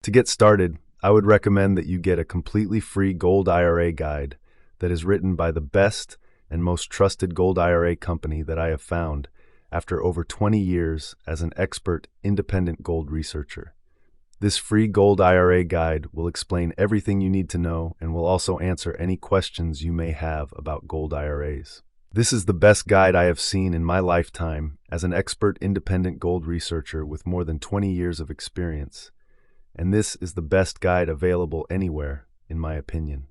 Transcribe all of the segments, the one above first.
To get started, I would recommend that you get a completely free gold IRA guide that is written by the best and most trusted gold IRA company that I have found after over 20 years as an expert independent gold researcher. This free gold IRA guide will explain everything you need to know and will also answer any questions you may have about gold IRAs. This is the best guide I have seen in my lifetime as an expert independent gold researcher with more than 20 years of experience, and this is the best guide available anywhere, in my opinion.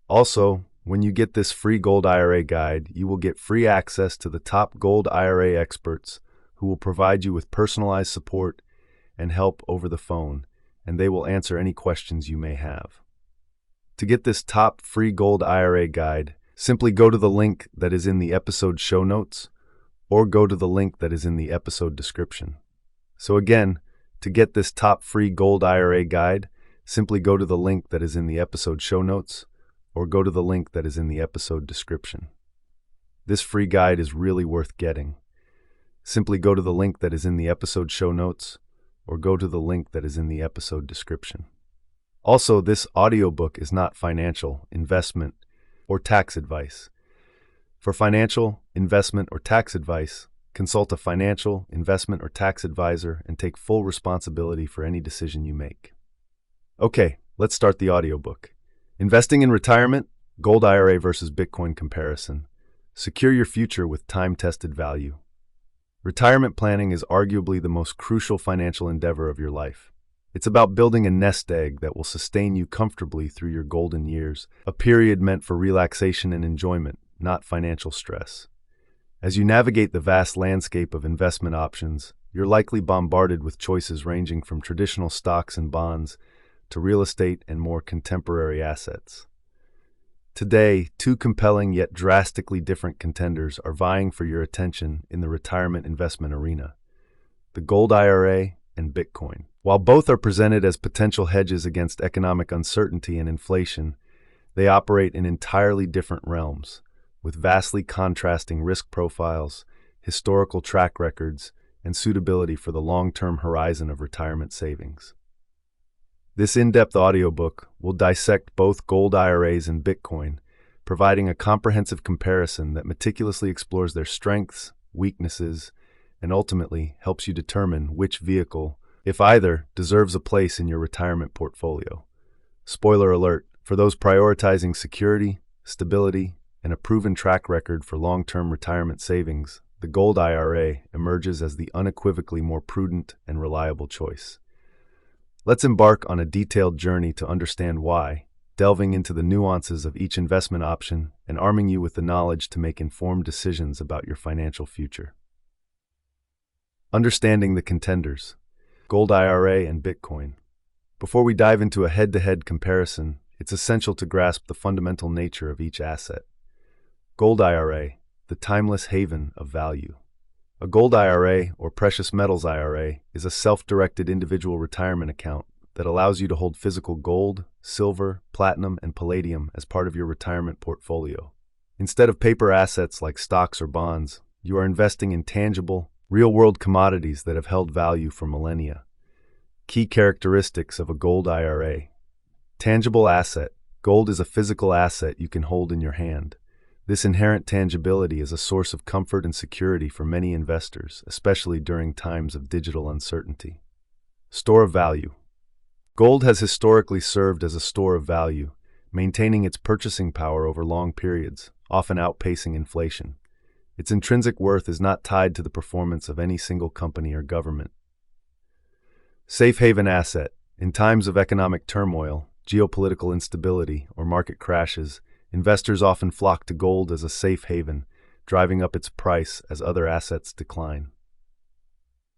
Also, when you get this free gold IRA guide, you will get free access to the top gold IRA experts who will provide you with personalized support and help over the phone, and they will answer any questions you may have. To get this top free gold IRA guide, simply go to the link that is in the episode show notes or go to the link that is in the episode description. So again, to get this top free gold IRA guide, simply go to the link that is in the episode show notes or go to the link that is in the episode description. This free guide is really worth getting. Simply go to the link that is in the episode show notes or go to the link that is in the episode description. Also, this audiobook is not financial, investment, or tax advice. For financial, investment, or tax advice, consult a financial, investment, or tax advisor and take full responsibility for any decision you make. Okay, let's start the audiobook. Investing in Retirement, Gold IRA versus Bitcoin Comparison. Secure your future with time-tested value. Retirement planning is arguably the most crucial financial endeavor of your life. It's about building a nest egg that will sustain you comfortably through your golden years, a period meant for relaxation and enjoyment, not financial stress. As you navigate the vast landscape of investment options, you're likely bombarded with choices ranging from traditional stocks and bonds to real estate and more contemporary assets. Today, two compelling yet drastically different contenders are vying for your attention in the retirement investment arena: the Gold IRA and Bitcoin. While both are presented as potential hedges against economic uncertainty and inflation, they operate in entirely different realms, with vastly contrasting risk profiles, historical track records, and suitability for the long-term horizon of retirement savings. This in-depth audiobook will dissect both gold IRAs and Bitcoin, providing a comprehensive comparison that meticulously explores their strengths, weaknesses, and ultimately helps you determine which vehicle, if either, deserves a place in your retirement portfolio. Spoiler alert, for those prioritizing security, stability, and a proven track record for long-term retirement savings, the Gold IRA emerges as the unequivocally more prudent and reliable choice. Let's embark on a detailed journey to understand why, delving into the nuances of each investment option and arming you with the knowledge to make informed decisions about your financial future. Understanding the contenders: Gold IRA and Bitcoin. Before we dive into a head-to-head comparison, it's essential to grasp the fundamental nature of each asset. Gold IRA, the timeless haven of value. A gold IRA, or precious metals IRA, is a self-directed individual retirement account that allows you to hold physical gold, silver, platinum, and palladium as part of your retirement portfolio. Instead of paper assets like stocks or bonds, you are investing in tangible, real-world commodities that have held value for millennia. Key characteristics of a gold IRA. Tangible asset. Gold is a physical asset you can hold in your hand. This inherent tangibility is a source of comfort and security for many investors, especially during times of digital uncertainty. Store of value. Gold has historically served as a store of value, maintaining its purchasing power over long periods, often outpacing inflation. Its intrinsic worth is not tied to the performance of any single company or government. Safe haven asset. In times of economic turmoil, geopolitical instability, or market crashes, investors often flock to gold as a safe haven, driving up its price as other assets decline.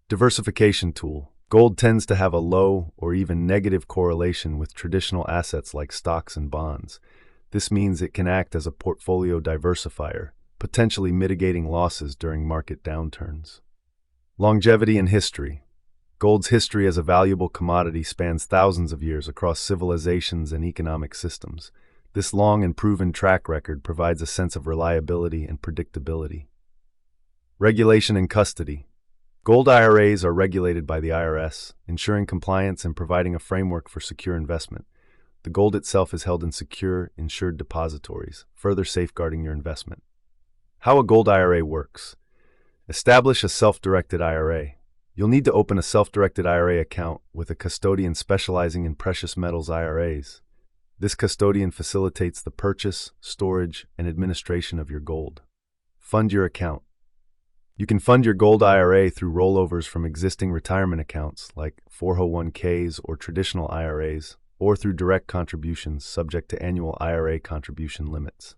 Diversification tool. Gold tends to have a low or even negative correlation with traditional assets like stocks and bonds. This means it can act as a portfolio diversifier, potentially mitigating losses during market downturns. Longevity and history. Gold's history as a valuable commodity spans thousands of years across civilizations and economic systems. This long and proven track record provides a sense of reliability and predictability. Regulation and custody. Gold IRAs are regulated by the IRS, ensuring compliance and providing a framework for secure investment. The gold itself is held in secure, insured depositories, further safeguarding your investment. How a gold IRA works. Establish a self-directed IRA. You'll need to open a self-directed IRA account with a custodian specializing in precious metals IRAs. This custodian facilitates the purchase, storage, and administration of your gold. Fund your account. You can fund your gold IRA through rollovers from existing retirement accounts like 401ks or traditional IRAs, or through direct contributions subject to annual IRA contribution limits.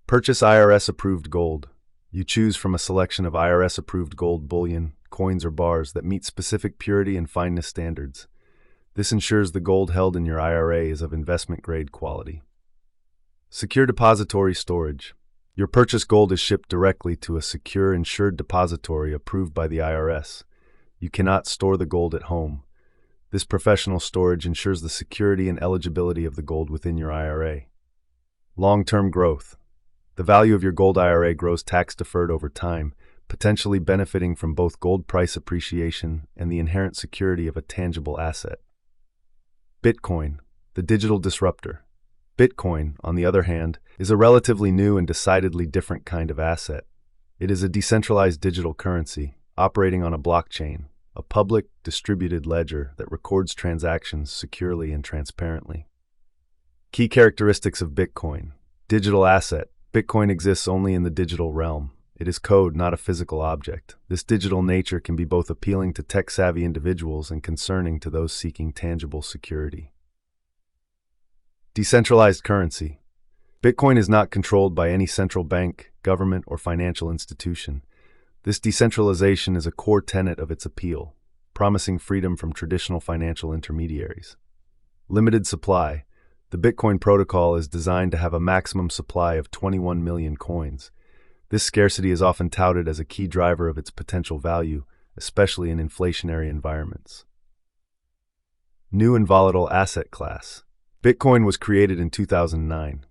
Purchase IRS-approved gold. You choose from a selection of IRS-approved gold bullion, coins, or bars that meet specific purity and fineness standards. This ensures the gold held in your IRA is of investment-grade quality. Secure depository storage. Your purchased gold is shipped directly to a secure, insured depository approved by the IRS. You cannot store the gold at home. This professional storage ensures the security and eligibility of the gold within your IRA. Long-term growth. The value of your gold IRA grows tax-deferred over time, potentially benefiting from both gold price appreciation and the inherent security of a tangible asset. Bitcoin, the digital disruptor. Bitcoin, on the other hand, is a relatively new and decidedly different kind of asset. It is a decentralized digital currency, operating on a blockchain, a public, distributed ledger that records transactions securely and transparently. Key characteristics of Bitcoin. Digital asset. Bitcoin exists only in the digital realm. It is code, not a physical object. This digital nature can be both appealing to tech-savvy individuals and concerning to those seeking tangible security. Decentralized currency. Bitcoin is not controlled by any central bank, government, or financial institution. This decentralization is a core tenet of its appeal, promising freedom from traditional financial intermediaries. Limited supply. The Bitcoin protocol is designed to have a maximum supply of 21 million coins. This scarcity is often touted as a key driver of its potential value, especially in inflationary environments. New and volatile asset class. Bitcoin was created in 2009.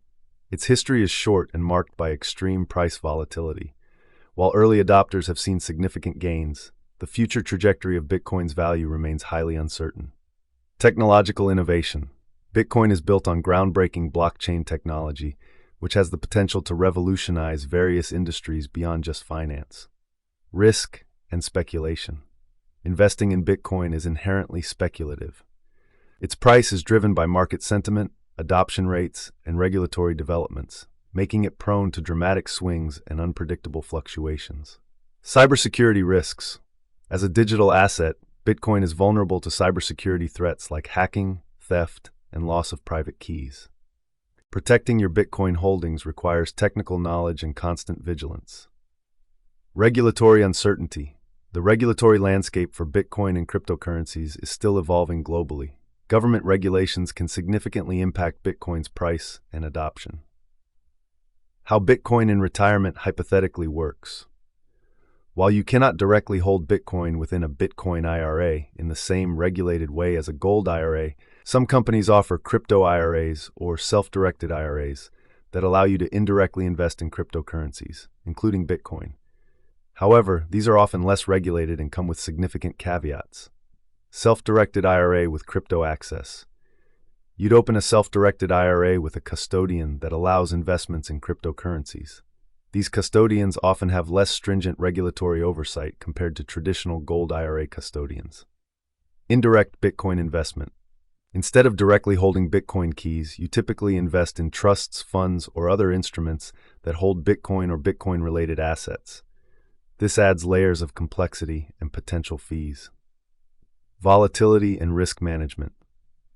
Its history is short and marked by extreme price volatility. While early adopters have seen significant gains, the future trajectory of Bitcoin's value remains highly uncertain. Technological innovation. Bitcoin is built on groundbreaking blockchain technology, which has the potential to revolutionize various industries beyond just finance. Risk and speculation. Investing in Bitcoin is inherently speculative. Its price is driven by market sentiment, adoption rates, and regulatory developments, making it prone to dramatic swings and unpredictable fluctuations. Cybersecurity risks. As a digital asset, Bitcoin is vulnerable to cybersecurity threats like hacking, theft, and loss of private keys. Protecting your Bitcoin holdings requires technical knowledge and constant vigilance. Regulatory uncertainty. The regulatory landscape for Bitcoin and cryptocurrencies is still evolving globally. Government regulations can significantly impact Bitcoin's price and adoption. How Bitcoin in retirement hypothetically works. While you cannot directly hold Bitcoin within a Bitcoin IRA in the same regulated way as a gold IRA, some companies offer crypto IRAs or self-directed IRAs that allow you to indirectly invest in cryptocurrencies, including Bitcoin. However, these are often less regulated and come with significant caveats. Self-directed IRA with crypto access. You'd open a self-directed IRA with a custodian that allows investments in cryptocurrencies. These custodians often have less stringent regulatory oversight compared to traditional gold IRA custodians. Indirect Bitcoin investment. Instead of directly holding Bitcoin keys, you typically invest in trusts, funds, or other instruments that hold Bitcoin or Bitcoin-related assets. This adds layers of complexity and potential fees. Volatility and risk management.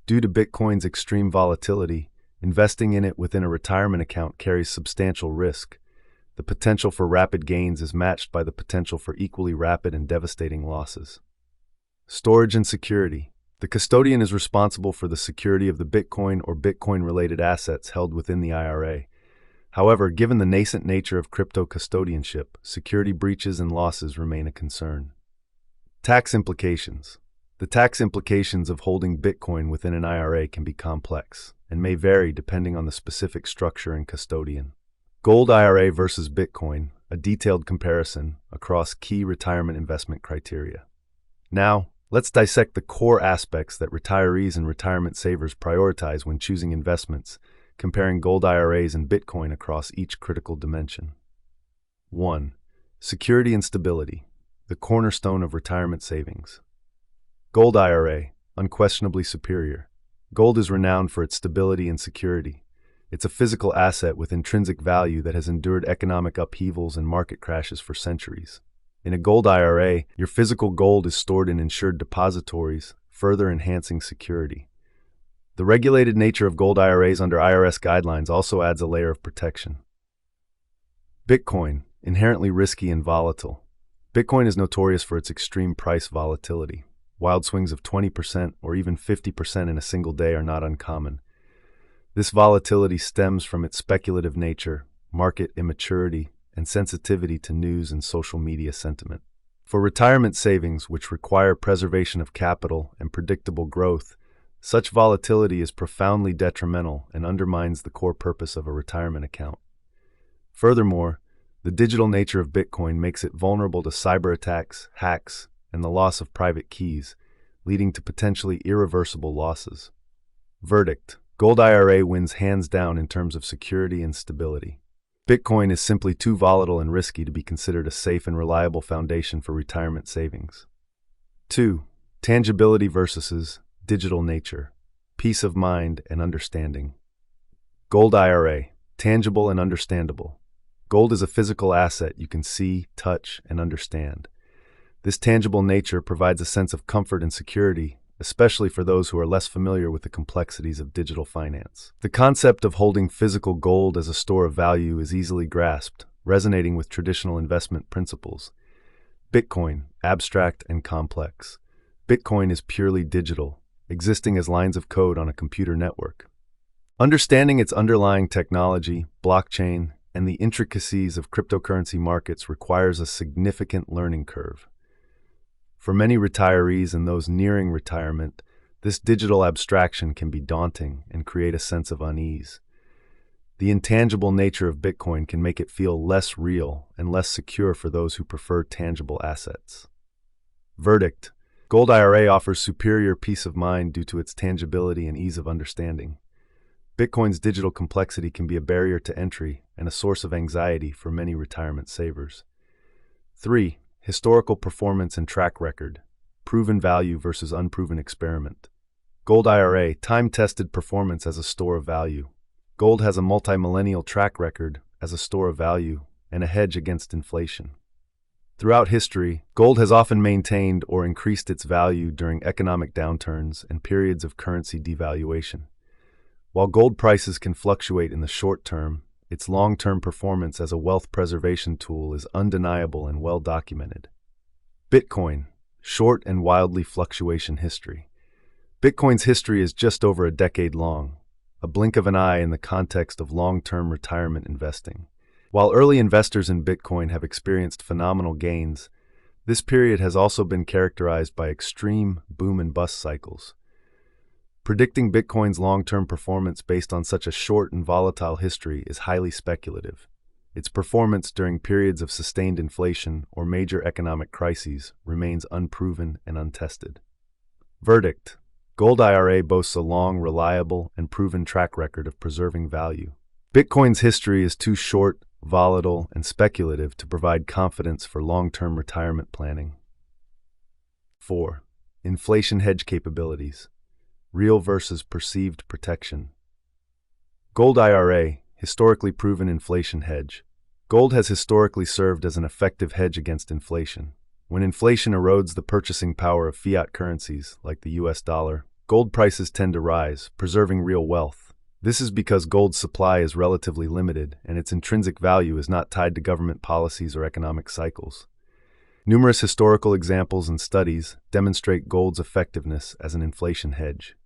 Due to Bitcoin's extreme volatility, investing in it within a retirement account carries substantial risk. The potential for rapid gains is matched by the potential for equally rapid and devastating losses. Storage and security. The custodian is responsible for the security of the Bitcoin or Bitcoin-related assets held within the IRA. However, given the nascent nature of crypto custodianship, security breaches and losses remain a concern. Tax implications. The tax implications of holding Bitcoin within an IRA can be complex and may vary depending on the specific structure and custodian. Gold IRA versus Bitcoin. a detailed comparison across key retirement investment criteria. Now, let's dissect the core aspects that retirees and retirement savers prioritize when choosing investments, comparing gold IRAs and Bitcoin across each critical dimension. 1. Security and stability, the cornerstone of retirement savings. Gold IRA, unquestionably superior. Gold is renowned for its stability and security. It's a physical asset with intrinsic value that has endured economic upheavals and market crashes for centuries. In a gold IRA, your physical gold is stored in insured depositories, further enhancing security. The regulated nature of gold IRAs under IRS guidelines also adds a layer of protection. Bitcoin, inherently risky and volatile. Bitcoin is notorious for its extreme price volatility. Wild swings of 20% or even 50% in a single day are not uncommon. This volatility stems from its speculative nature, market immaturity, and sensitivity to news and social media sentiment. For retirement savings, which require preservation of capital and predictable growth, such volatility is profoundly detrimental and undermines the core purpose of a retirement account. Furthermore, the digital nature of Bitcoin makes it vulnerable to cyber attacks, hacks, and the loss of private keys, leading to potentially irreversible losses. Verdict: Gold IRA wins hands down in terms of security and stability. Bitcoin is simply too volatile and risky to be considered a safe and reliable foundation for retirement savings. 2. Tangibility versus digital nature, peace of mind and understanding. Gold IRA, tangible and understandable. Gold is a physical asset you can see, touch, and understand. This tangible nature provides a sense of comfort and security, especially for those who are less familiar with the complexities of digital finance. The concept of holding physical gold as a store of value is easily grasped, resonating with traditional investment principles. Bitcoin, abstract and complex. Bitcoin is purely digital, existing as lines of code on a computer network. Understanding its underlying technology, blockchain, and the intricacies of cryptocurrency markets requires a significant learning curve. For many retirees and those nearing retirement, this digital abstraction can be daunting and create a sense of unease. The intangible nature of Bitcoin can make it feel less real and less secure for those who prefer tangible assets. Verdict: Gold IRA offers superior peace of mind due to its tangibility and ease of understanding. Bitcoin's digital complexity can be a barrier to entry and a source of anxiety for many retirement savers. 3. Historical performance and track record, proven value versus unproven experiment. Gold IRA, time-tested performance as a store of value. Gold has a multi-millennial track record as a store of value and a hedge against inflation. Throughout history, gold has often maintained or increased its value during economic downturns and periods of currency devaluation. While gold prices can fluctuate in the short term, its long-term performance as a wealth preservation tool is undeniable and well documented. Bitcoin, short and wildly fluctuation history. Bitcoin's history is just over a decade long, a blink of an eye in the context of long-term retirement investing. While early investors in Bitcoin have experienced phenomenal gains, this period has also been characterized by extreme boom and bust cycles. Predicting Bitcoin's long-term performance based on such a short and volatile history is highly speculative. Its performance during periods of sustained inflation or major economic crises remains unproven and untested. Verdict: Gold IRA boasts a long, reliable, and proven track record of preserving value. Bitcoin's history is too short, volatile, and speculative to provide confidence for long-term retirement planning. 4. Inflation hedge capabilities. Real versus perceived protection. Gold IRA, historically proven inflation hedge. Gold has historically served as an effective hedge against inflation. When inflation erodes the purchasing power of fiat currencies, like the US dollar, gold prices tend to rise, preserving real wealth. This is because gold's supply is relatively limited and its intrinsic value is not tied to government policies or economic cycles. Numerous historical examples and studies demonstrate gold's effectiveness as an inflation hedge.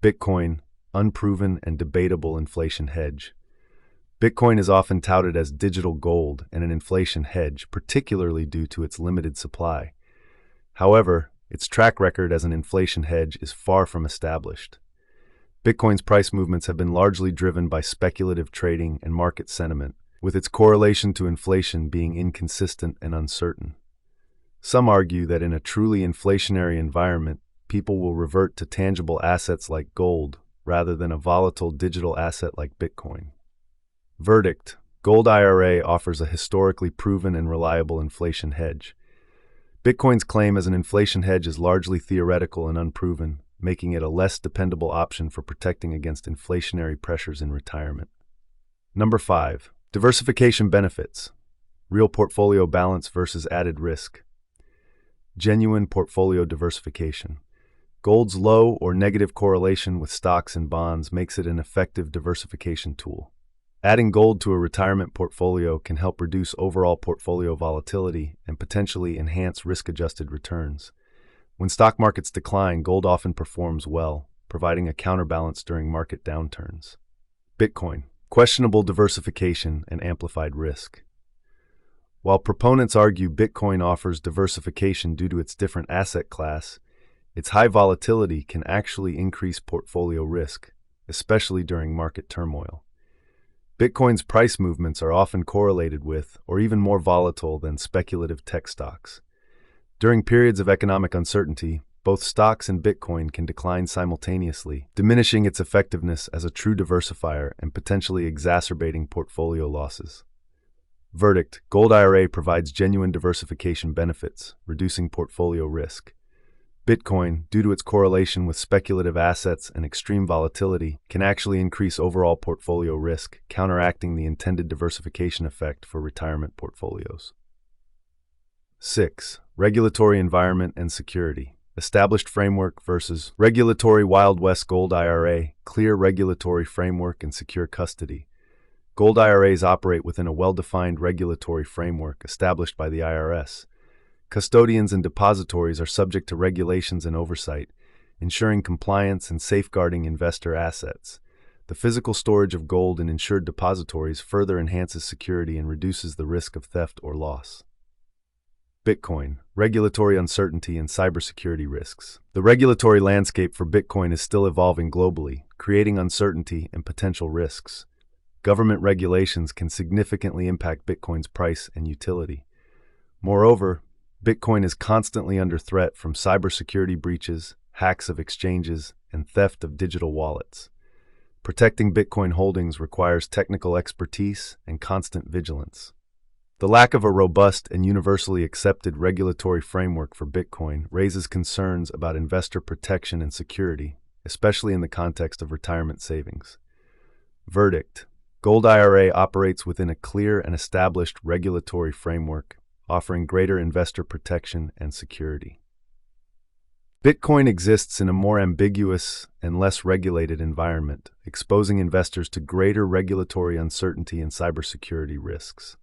Bitcoin, unproven and debatable inflation hedge. Bitcoin is often touted as digital gold and an inflation hedge, particularly due to its limited supply. However, its track record as an inflation hedge is far from established. Bitcoin's price movements have been largely driven by speculative trading and market sentiment, with its correlation to inflation being inconsistent and uncertain. Some argue that in a truly inflationary environment, people will revert to tangible assets like gold rather than a volatile digital asset like Bitcoin. Verdict: Gold IRA offers a historically proven and reliable inflation hedge. Bitcoin's claim as an inflation hedge is largely theoretical and unproven, making it a less dependable option for protecting against inflationary pressures in retirement. Number 5. Diversification benefits. Real portfolio balance versus added risk. Genuine portfolio diversification. Gold's low or negative correlation with stocks and bonds makes it an effective diversification tool. Adding gold to a retirement portfolio can help reduce overall portfolio volatility and potentially enhance risk-adjusted returns. When stock markets decline, gold often performs well, providing a counterbalance during market downturns. Bitcoin: questionable diversification and amplified risk. While proponents argue Bitcoin offers diversification due to its different asset class, its high volatility can actually increase portfolio risk, especially during market turmoil. Bitcoin's price movements are often correlated with, or even more volatile than, speculative tech stocks. During periods of economic uncertainty, both stocks and Bitcoin can decline simultaneously, diminishing its effectiveness as a true diversifier and potentially exacerbating portfolio losses. Verdict: Gold IRA provides genuine diversification benefits, reducing portfolio risk. Bitcoin, due to its correlation with speculative assets and extreme volatility, can actually increase overall portfolio risk, counteracting the intended diversification effect for retirement portfolios. 6. Regulatory environment and security. Established framework versus regulatory Wild West. Gold IRA, clear regulatory framework and secure custody. Gold IRAs operate within a well-defined regulatory framework established by the IRS. Custodians and depositories are subject to regulations and oversight, ensuring compliance and safeguarding investor assets. The physical storage of gold in insured depositories further enhances security and reduces the risk of theft or loss. Bitcoin: regulatory uncertainty and cybersecurity risks. The regulatory landscape for Bitcoin is still evolving globally, creating uncertainty and potential risks. Government regulations can significantly impact Bitcoin's price and utility. Moreover, Bitcoin is constantly under threat from cybersecurity breaches, hacks of exchanges, and theft of digital wallets. Protecting Bitcoin holdings requires technical expertise and constant vigilance. The lack of a robust and universally accepted regulatory framework for Bitcoin raises concerns about investor protection and security, especially in the context of retirement savings. Verdict: Gold IRA operates within a clear and established regulatory framework, offering greater investor protection and security. Bitcoin exists in a more ambiguous and less regulated environment, exposing investors to greater regulatory uncertainty and cybersecurity risks.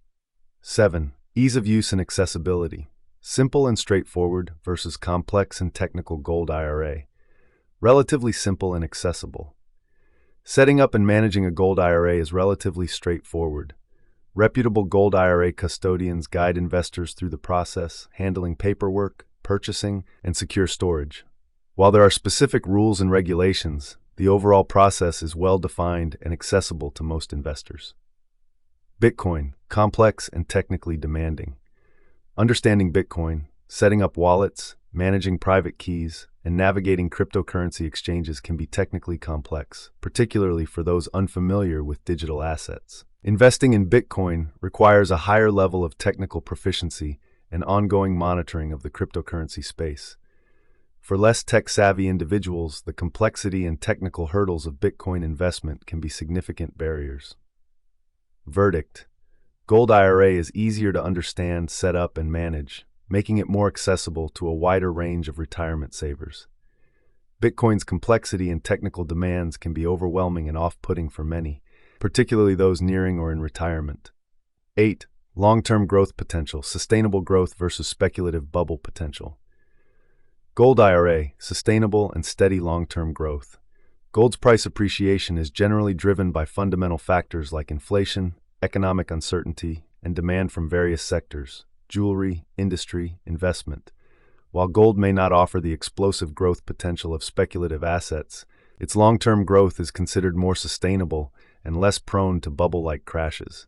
7. Ease of use and accessibility. Simple and straightforward versus complex and technical. Gold IRA. Relatively simple and accessible. Setting up and managing a gold IRA is relatively straightforward. Reputable gold IRA custodians guide investors through the process, handling paperwork, purchasing, and secure storage. While there are specific rules and regulations, the overall process is well-defined and accessible to most investors. Bitcoin: complex and technically demanding. Understanding Bitcoin, setting up wallets, managing private keys, and navigating cryptocurrency exchanges can be technically complex, particularly for those unfamiliar with digital assets. Investing in Bitcoin requires a higher level of technical proficiency and ongoing monitoring of the cryptocurrency space. For less tech-savvy individuals, the complexity and technical hurdles of Bitcoin investment can be significant barriers. Verdict: Gold IRA is easier to understand, set up, and manage, making it more accessible to a wider range of retirement savers. Bitcoin's complexity and technical demands can be overwhelming and off-putting for many, particularly those nearing or in retirement. 8. Long-term growth potential, sustainable growth versus speculative bubble potential. Gold IRA, sustainable and steady long-term growth. Gold's price appreciation is generally driven by fundamental factors like inflation, economic uncertainty, and demand from various sectors: jewelry, industry, investment. While gold may not offer the explosive growth potential of speculative assets, its long-term growth is considered more sustainable and less prone to bubble-like crashes.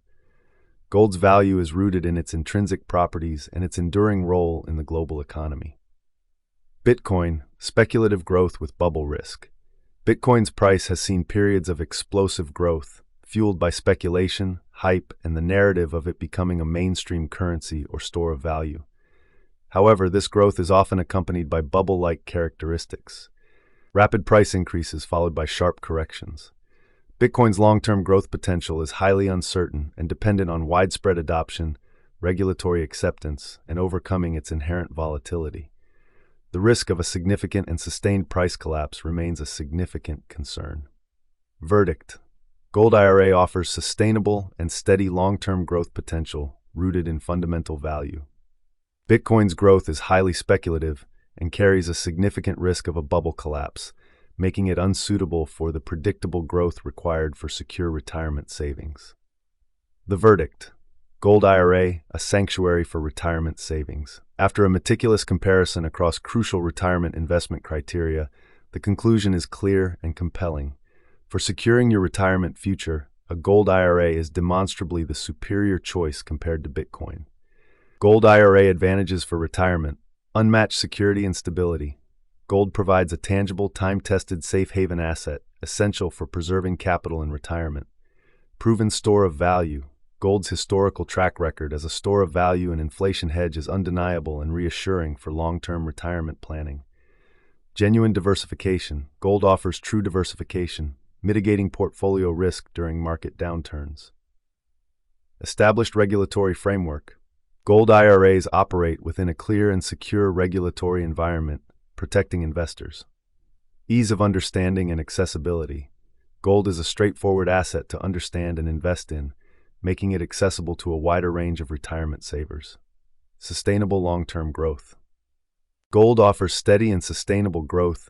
Gold's value is rooted in its intrinsic properties and its enduring role in the global economy. Bitcoin, speculative growth with bubble risk. Bitcoin's price has seen periods of explosive growth, fueled by speculation, hype, and the narrative of it becoming a mainstream currency or store of value. However, this growth is often accompanied by bubble-like characteristics. Rapid price increases followed by sharp corrections. Bitcoin's long-term growth potential is highly uncertain and dependent on widespread adoption, regulatory acceptance, and overcoming its inherent volatility. The risk of a significant and sustained price collapse remains a significant concern. Verdict: Gold IRA offers sustainable and steady long-term growth potential rooted in fundamental value. Bitcoin's growth is highly speculative and carries a significant risk of a bubble collapse, making it unsuitable for the predictable growth required for secure retirement savings. The verdict: Gold IRA, a sanctuary for retirement savings. After a meticulous comparison across crucial retirement investment criteria, the conclusion is clear and compelling. For securing your retirement future, a Gold IRA is demonstrably the superior choice compared to Bitcoin. Gold IRA advantages for retirement: unmatched security and stability. Gold provides a tangible, time-tested safe haven asset, essential for preserving capital in retirement. Proven store of value. Gold's historical track record as a store of value and inflation hedge is undeniable and reassuring for long-term retirement planning. Genuine diversification. Gold offers true diversification, mitigating portfolio risk during market downturns. Established regulatory framework. Gold IRAs operate within a clear and secure regulatory environment, protecting investors. Ease of understanding and accessibility. Gold is a straightforward asset to understand and invest in, making it accessible to a wider range of retirement savers. Sustainable long-term growth. Gold offers steady and sustainable growth,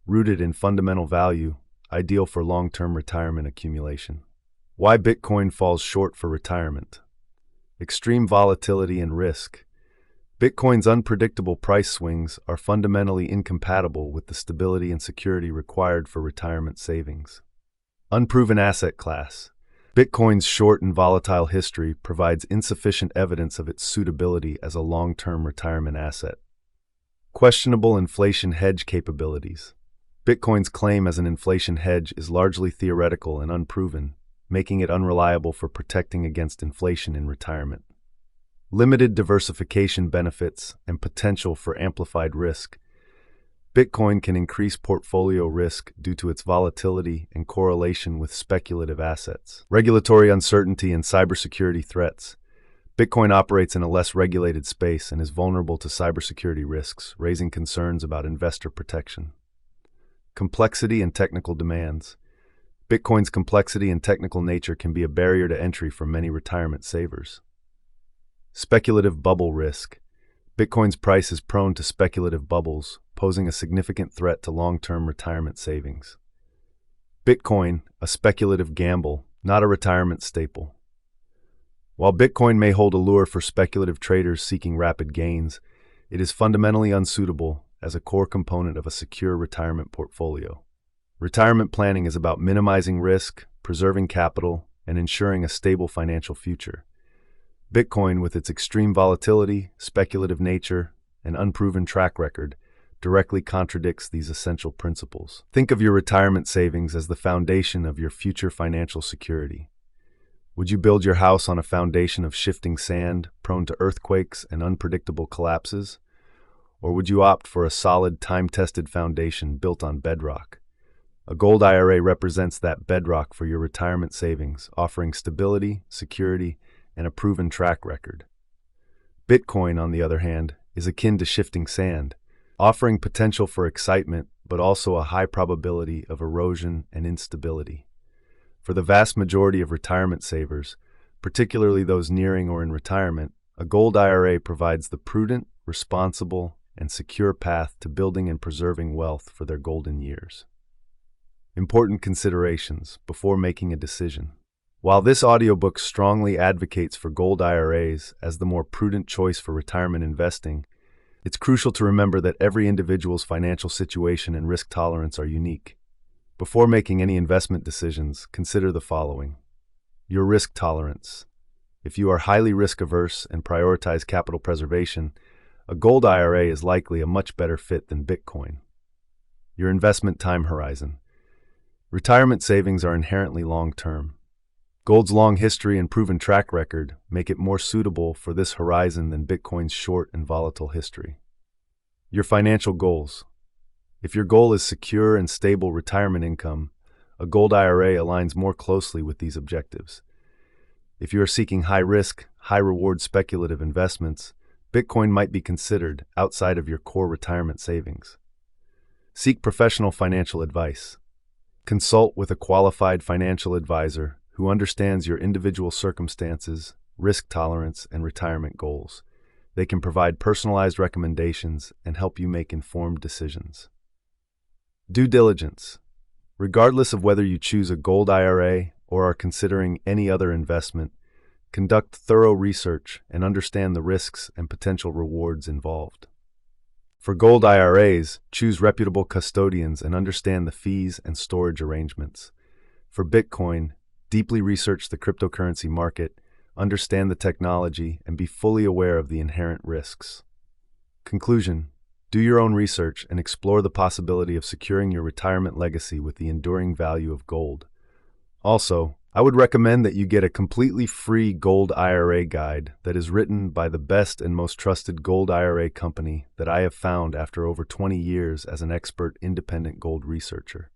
rooted in fundamental value, ideal for long-term retirement accumulation. Why Bitcoin falls short for retirement. Extreme volatility and risk. Bitcoin's unpredictable price swings are fundamentally incompatible with the stability and security required for retirement savings. Unproven asset class. Bitcoin's short and volatile history provides insufficient evidence of its suitability as a long-term retirement asset. Questionable inflation hedge capabilities. Bitcoin's claim as an inflation hedge is largely theoretical and unproven, making it unreliable for protecting against inflation in retirement. Limited diversification benefits and potential for amplified risk. Bitcoin can increase portfolio risk due to its volatility and correlation with speculative assets. Regulatory uncertainty and cybersecurity threats. Bitcoin operates in a less regulated space and is vulnerable to cybersecurity risks, raising concerns about investor protection. Complexity and technical demands. Bitcoin's complexity and technical nature can be a barrier to entry for many retirement savers. Speculative bubble risk. Bitcoin's price is prone to speculative bubbles, posing a significant threat to long-term retirement savings. Bitcoin, a speculative gamble, not a retirement staple. While Bitcoin may hold allure for speculative traders seeking rapid gains, it is fundamentally unsuitable as a core component of a secure retirement portfolio. Retirement planning is about minimizing risk, preserving capital, and ensuring a stable financial future. Bitcoin, with its extreme volatility, speculative nature, and unproven track record, directly contradicts these essential principles. Think of your retirement savings as the foundation of your future financial security. Would you build your house on a foundation of shifting sand, prone to earthquakes and unpredictable collapses? Or would you opt for a solid, time-tested foundation built on bedrock? A Gold IRA represents that bedrock for your retirement savings, offering stability, security, and a proven track record. Bitcoin, on the other hand, is akin to shifting sand, offering potential for excitement, but also a high probability of erosion and instability. For the vast majority of retirement savers, particularly those nearing or in retirement, a Gold IRA provides the prudent, responsible, and secure path to building and preserving wealth for their golden years. Important considerations before making a decision. While this audiobook strongly advocates for Gold IRAs as the more prudent choice for retirement investing, it's crucial to remember that every individual's financial situation and risk tolerance are unique. Before making any investment decisions, consider the following. Your risk tolerance. If you are highly risk-averse and prioritize capital preservation, a gold IRA is likely a much better fit than Bitcoin. Your investment time horizon. Retirement savings are inherently long-term. Gold's long history and proven track record make it more suitable for this horizon than Bitcoin's short and volatile history. Your financial goals. If your goal is secure and stable retirement income, a gold IRA aligns more closely with these objectives. If you are seeking high-risk, high-reward speculative investments, Bitcoin might be considered outside of your core retirement savings. Seek professional financial advice. Consult with a qualified financial advisor who understands your individual circumstances, risk tolerance, and retirement goals. They can provide personalized recommendations and help you make informed decisions. Due diligence. Regardless of whether you choose a gold IRA or are considering any other investment, conduct thorough research and understand the risks and potential rewards involved. For gold IRAs, choose reputable custodians and understand the fees and storage arrangements. For Bitcoin, deeply research the cryptocurrency market, understand the technology, and be fully aware of the inherent risks. Conclusion: do your own research and explore the possibility of securing your retirement legacy with the enduring value of gold. Also, I would recommend that you get a completely free gold IRA guide that is written by the best and most trusted gold IRA company that I have found after over 20 years as an expert independent gold researcher.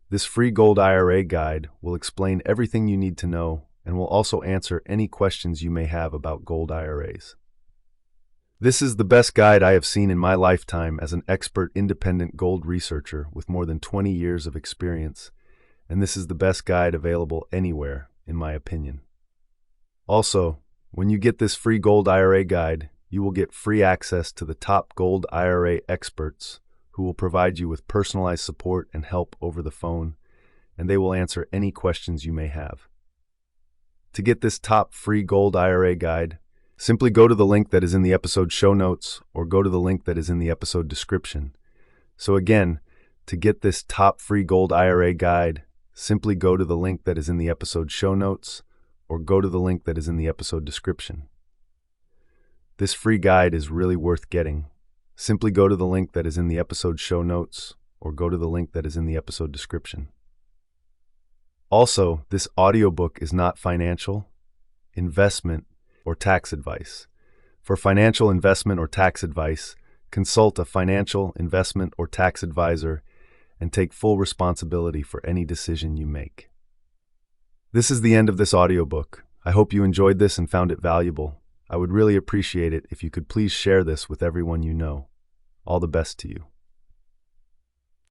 This free gold IRA guide will explain everything you need to know and will also answer any questions you may have about gold IRAs. This is the best guide I have seen in my lifetime as an expert independent gold researcher with more than 20 years of experience, and this is the best guide available anywhere, in my opinion. Also, when you get this free gold IRA guide, you will get free access to the top gold IRA experts who will provide you with personalized support and help over the phone, and they will answer any questions you may have. To get this top free gold IRA guide, simply go to the link that is in the episode show notes or go to the link that is in the episode description. So again, to get this top free gold IRA guide, simply go to the link that is in the episode show notes or go to the link that is in the episode description. This free guide is really worth getting. Simply go to the link that is in the episode show notes or go to the link that is in the episode description. Also, this audiobook is not financial, investment, or tax advice. For financial investment or tax advice, consult a financial, investment, or tax advisor and take full responsibility for any decision you make. This is the end of this audiobook. I hope you enjoyed this and found it valuable. I would really appreciate it if you could please share this with everyone you know. All the best to you.